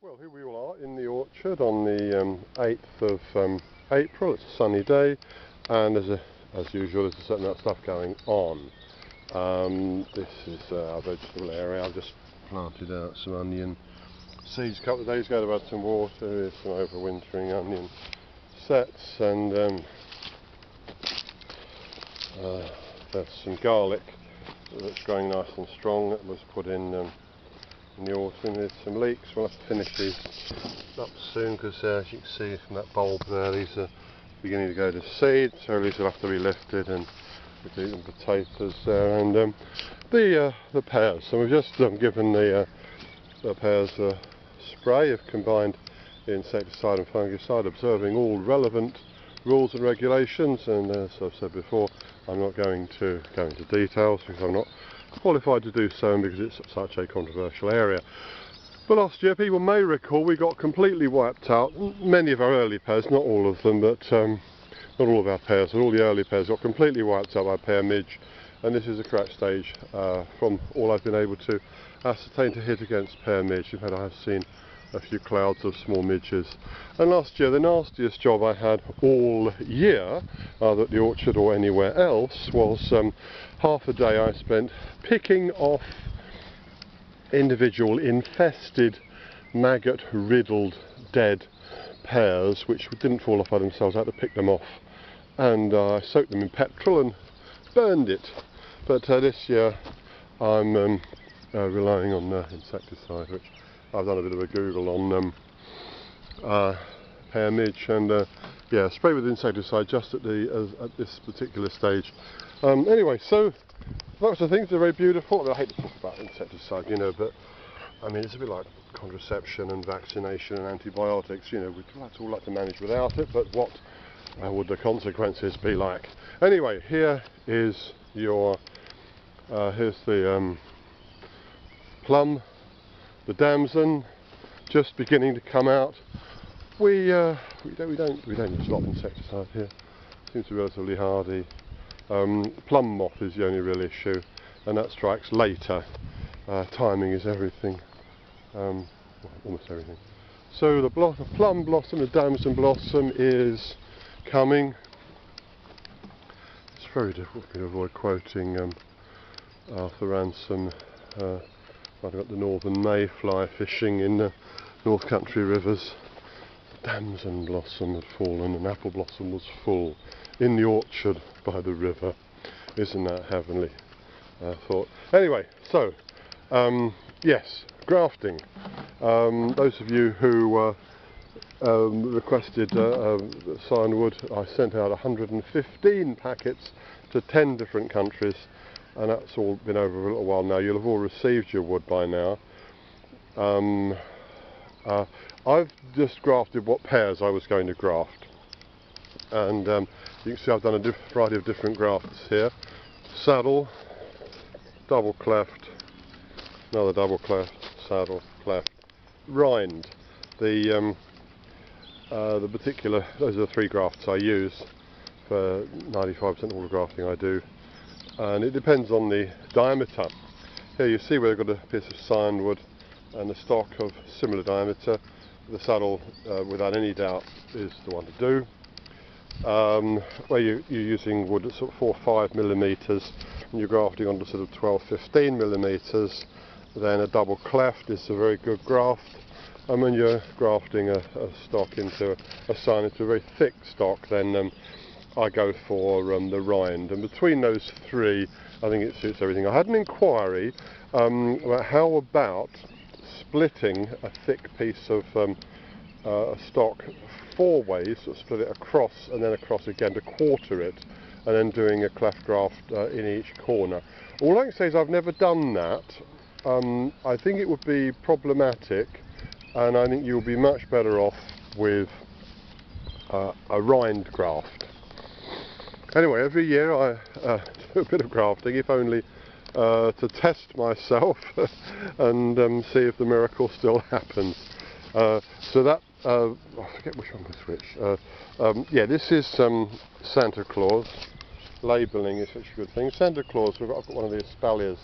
Well, here we all are in the orchard on the 8th of April. It's a sunny day, and as usual there's a certain amount of stuff going on. This is our vegetable area. I've just planted out some onion seeds a couple of days ago to add some water. Here's some overwintering onion sets, and there's some garlic that's growing nice and strong that was put in the autumn. There's some leeks. We'll have to finish these up soon because as you can see from that bulb there, these are beginning to go to seed, so these will have to be lifted, and we can eat them potatoes there, and the pears. So we've just given the pears a spray of combined insecticide and fungicide, observing all relevant rules and regulations, and as I've said before, I'm not going to go into details because I'm not qualified to do so, and because it's such a controversial area. But last year, people may recall, we got completely wiped out. Many of our early pears, not all of them, but not all of our pears, but all the early pears got completely wiped out by pear midge, and this is the correct stage from all I've been able to ascertain to hit against pear midge. In fact, I have seen a few clouds of small midges. And last year, the nastiest job I had all year, either at the orchard or anywhere else, was half a day I spent picking off individual infested, maggot-riddled, dead pears which didn't fall off by themselves. I had to pick them off, and I soaked them in petrol and burned it. But this year I'm relying on insecticide, which I've done a bit of a Google on pear midge, and yeah, spray with insecticide just at this particular stage. Anyway, so lots of things are very beautiful. I mean, I hate to talk about insecticide, you know, but I mean, it's a bit like contraception and vaccination and antibiotics. You know, we'd all like to manage without it, but what would the consequences be like? Anyway, here is your here's the plum, the damson, just beginning to come out. We don't use a lot of insecticide here. Seems to be relatively hardy. Plum moth is the only real issue, and that strikes later. Timing is everything, well, almost everything. So the plum blossom, the damson blossom is coming. It's very difficult to avoid quoting Arthur Ransom. I've got the northern mayfly fishing in the North Country rivers. The damson blossom had fallen and apple blossom was full in the orchard by the river. Isn't that heavenly? Thought. Anyway, so yes, grafting. Those of you who requested signwood, I sent out 115 packets to 10 different countries, and that's all been over a little while now. You'll have all received your wood by now. I've just grafted what pears I was going to graft, and you can see I've done a variety of different grafts here. Saddle, double cleft, another double cleft, saddle, cleft, rind. The particular, those are the three grafts I use for 95% of all the grafting I do, and it depends on the diameter. Here you see where they've got a piece of signwood and a stock of similar diameter. The saddle, without any doubt, is the one to do. Where you're using wood at sort of 4 or 5 millimeters, and you're grafting onto sort of 12-15 millimeters, then a double cleft is a very good graft. And when you're grafting a stock into a sign, into a very thick stock, then I go for the rind. And between those three, I think it suits everything. I had an inquiry about how about splitting a thick piece of stock 4 ways, so split it across and then across again to quarter it, and then doing a cleft graft in each corner. All I can say is I've never done that. I think it would be problematic, and I think you'll be much better off with a rind graft. Anyway, every year I do a bit of grafting, if only to test myself and see if the miracle still happens. So that, I forget which one was which. Yeah, this is Santa Claus. Labelling is such a good thing. Santa Claus, I've got one of the espaliers.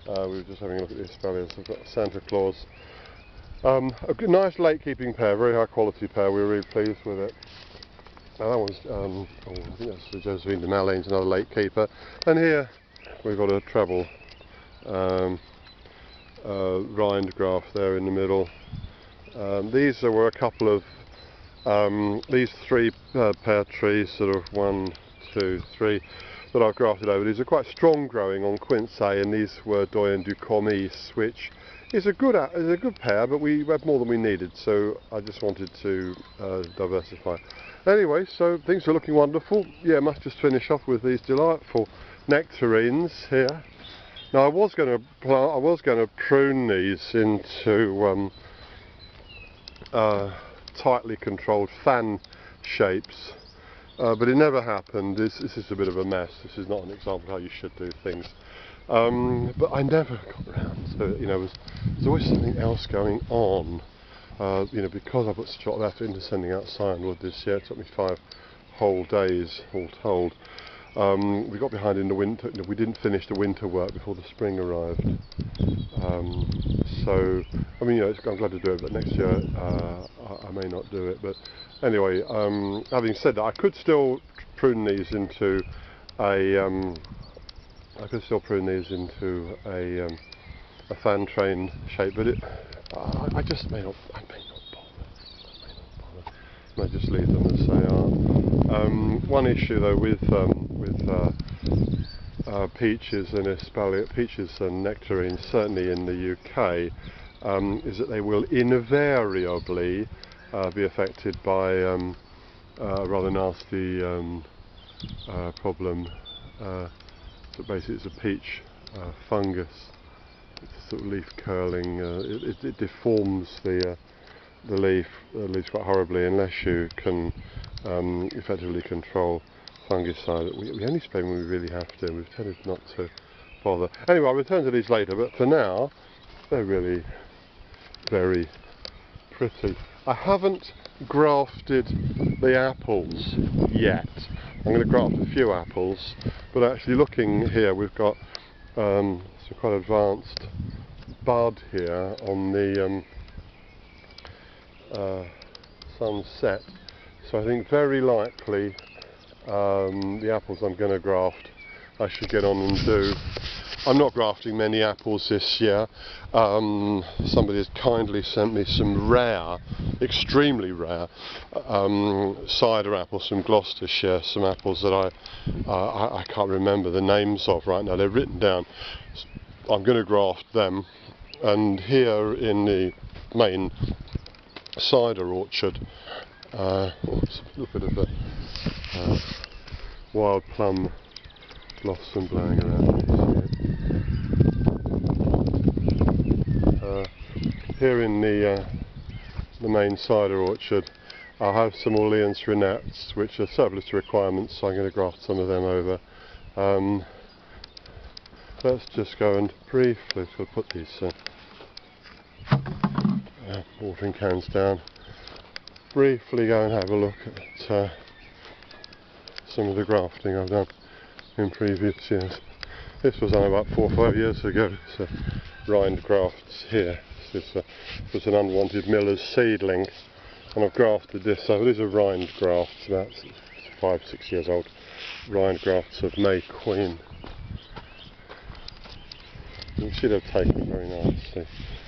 We were just having a look at the espaliers. I've got Santa Claus A nice late keeping pear, very high quality pear, we were really pleased with it. Now that one's, I think that's the Josephine de Malines, another late keeper. And here we've got a treble rind graft there in the middle. These were a couple of, these three pear trees, sort of 1, 2, 3, that I've grafted over. These are quite strong growing on quince A, and these were Doyen du Comis, which is a good pear, but we had more than we needed, so I just wanted to diversify. Anyway, so things are looking wonderful. Yeah, I must just finish off with these delightful nectarines here. Now I was going to prune these into tightly controlled fan shapes, but it never happened. This is a bit of a mess. This is not an example of how you should do things. But I never got around to, you know, there's always something else going on. You know, because I put such a lot of effort into sending out sandwood this year, it took me 5 whole days all told. We got behind in the winter. You know, we didn't finish the winter work before the spring arrived. So, I mean, you know, I'm glad to do it, but next year I may not do it. But anyway, having said that, I could still prune these into a fan train shape, but I just may not bother. I may just leave them as they are. One issue though with peaches and nectarines, certainly in the UK, is that they will invariably be affected by a rather nasty problem. So basically it's a peach fungus. It's sort of leaf curling. It deforms the leaves quite horribly unless you can effectively control fungicide. We only spray when we really have to. We've tended not to bother. Anyway, I'll return to these later, but for now they're really very pretty. I haven't grafted the apples yet. I'm going to graft a few apples, but actually looking here, we've got some quite advanced bud here on the sunset. So I think very likely the apples I'm going to graft I should get on and do. I'm not grafting many apples this year. Somebody has kindly sent me some rare, extremely rare cider apples from Gloucestershire, some apples that I can't remember the names of right now. They're written down. I'm going to graft them, and here in the main cider orchard, a little bit of a wild plum blossom blowing around. Here in the main cider orchard, I'll have some Orleans Renettes, which are surplus to requirements, so I'm going to graft some of them over. Let's just go and briefly put these watering cans down. Briefly go and have a look at some of the grafting I've done in previous years. This was done about 4 or 5 years ago. So rind grafts here. This was an unwanted miller's seedling, and I've grafted this. So these are rind grafts, about 5 or 6 years old. Rind grafts of May Queen. You see they've taken very nicely.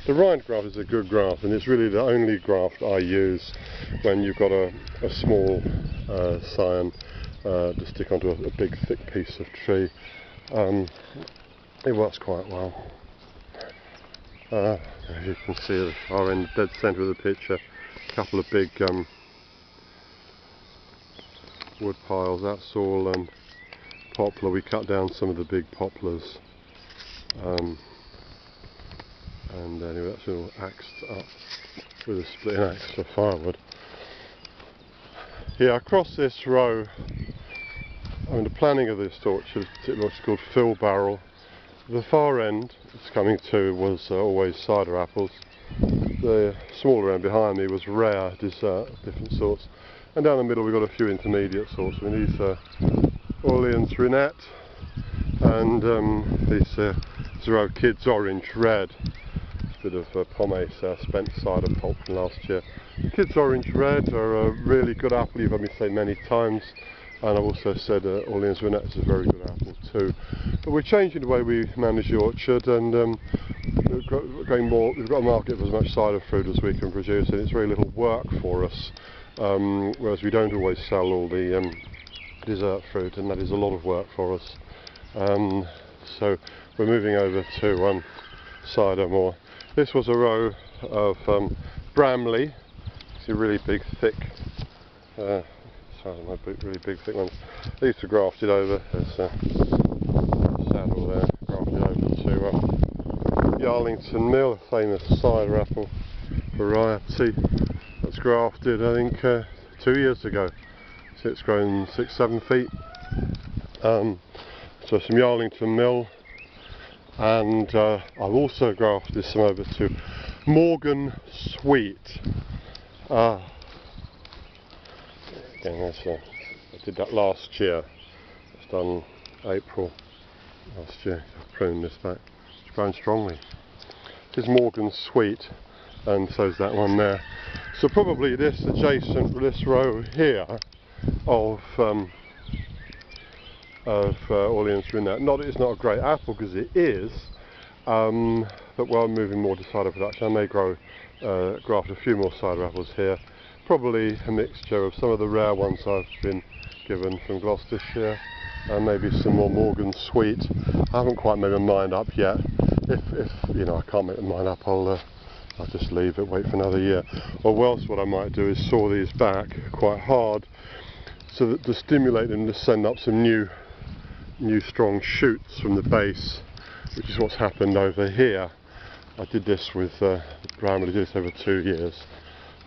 The rind graft is a good graft, and it's really the only graft I use when you've got a small scion to stick onto a big thick piece of tree. It works quite well. As you can see at the far end, dead centre of the picture, a couple of big wood piles. That's all poplar. We cut down some of the big poplars. And anyway, that's all axed up with a splitting axe for firewood. Yeah, across this row, I mean, the planning of this orchard, it looks called fill barrel. The far end it's coming to was always cider apples. The smaller end behind me was rare dessert, different sorts. And down the middle we've got a few intermediate sorts. I mean, these are Orleans Renette, and these Zero Kids Orange Red. bit of pomace, spent cider pulp from last year. Kids Orange Red are a really good apple, you've heard me say many times, and I've also said Orleans Rennet is a very good apple too. But we're changing the way we manage the orchard, and we've got a market for as much cider fruit as we can produce, and it's very little work for us, whereas we don't always sell all the dessert fruit, and that is a lot of work for us. So we're moving over to cider more. This was a row of Bramley. See, really big, thick. Really big, thick ones. These are grafted over. There's a saddle there, grafted over to Yarlington Mill, a famous cider apple variety. That's grafted, I think, 2 years ago. So it's grown 6-7 feet. So some Yarlington Mill, and I've also grafted some over to Morgan Sweet. Again, I did that last year. It's done April last year. I've pruned this back. It's grown strongly. This is Morgan Sweet, and so's that one there. So probably this adjacent, this row here of Orleans Rennet. It's not a great apple, because it is, but while I'm moving more to cider production, I may graft a few more cider apples here. Probably a mixture of some of the rare ones I've been given from Gloucestershire, and maybe some more Morgan Sweet. I haven't quite made my mind up yet. If you know, I can't make my mind up, I'll just leave it, wait for another year. Or else what I might do is saw these back quite hard, so that to stimulate them to send up some new strong shoots from the base, which is what's happened over here. I did this with Bramley, did this over 2 years.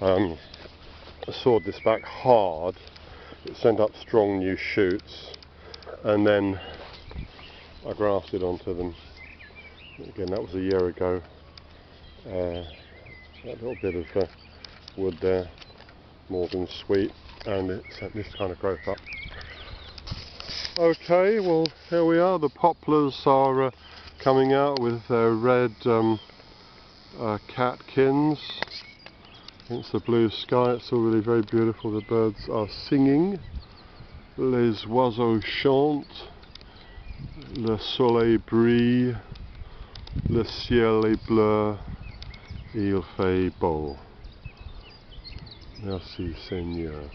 I sawed this back hard, it sent up strong new shoots, and then I grafted onto them. Again, that was a year ago. That little bit of wood there, Morgan Sweet, and it sent this kind of growth up. Okay, well, here we are. The poplars are coming out with their red catkins against the blue sky. It's all really very beautiful. The birds are singing. Les oiseaux chantent. Le soleil brille. Le ciel est bleu. Il fait beau. Merci Seigneur.